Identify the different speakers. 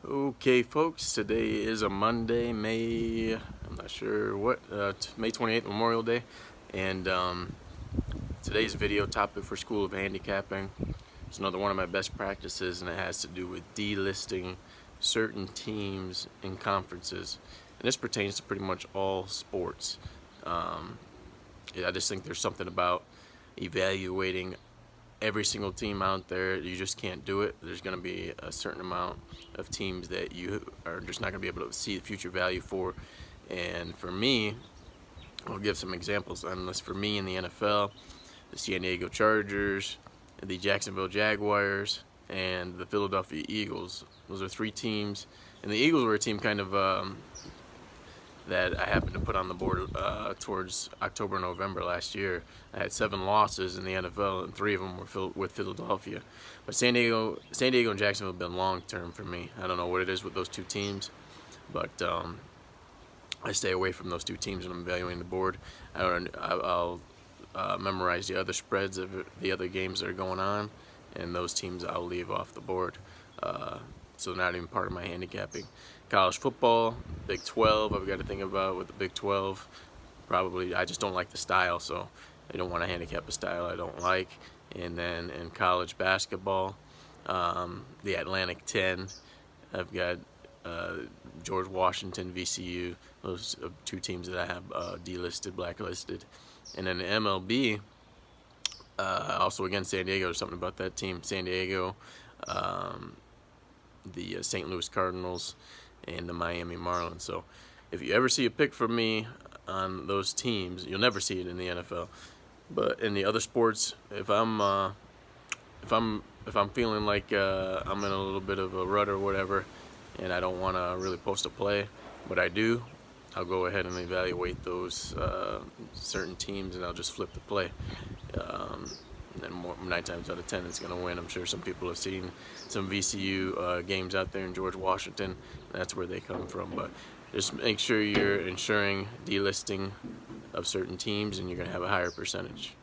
Speaker 1: Okay, folks, today is a Monday, I'm not sure what, May 28th, Memorial Day, and today's video topic for School of Handicapping is another one of my best practices, and it has to do with delisting certain teams and conferences, and this pertains to pretty much all sports. I just think there's something about evaluating every single team out there. You just can't do it. There's going to be a certain amount of teams that you are just not going to be able to see the future value for. And for me, I'll give some examples. Unless for me in the NFL, the San Diego Chargers, the Jacksonville Jaguars, and the Philadelphia Eagles. Those are three teams. And the Eagles were a team kind of that I happened to put on the board towards October, November last year. I had 7 losses in the NFL, and 3 of them were with Philadelphia. But San Diego and Jacksonville have been long-term for me. I don't know what it is with those two teams, but I stay away from those two teams when I'm evaluating the board. I'll memorize the other spreads of the other games that are going on, and those teams I'll leave off the board. So they're not even part of my handicapping. College football, Big 12, I've got to think about with the Big 12. Probably, I just don't like the style, so I don't want to handicap a style I don't like. And then in college basketball, the Atlantic 10, I've got George Washington, VCU. Those are 2 teams that I have delisted, blacklisted. And then the MLB, also again San Diego, there's something about that team. San Diego, the St. Louis Cardinals, and the Miami Marlins. So if you ever see a pick from me on those teams, you'll never see it in the NFL. But in the other sports, if I'm feeling like I'm in a little bit of a rut or whatever, and I don't want to really post a play, but I do, I'll go ahead and evaluate those certain teams, and I'll just flip the play. And 9 times out of 10 it's going to win. I'm sure some people have seen some VCU games out there in George Washington. That's where they come from. But just make sure you're ensuring delisting of certain teams, and you're going to have a higher percentage.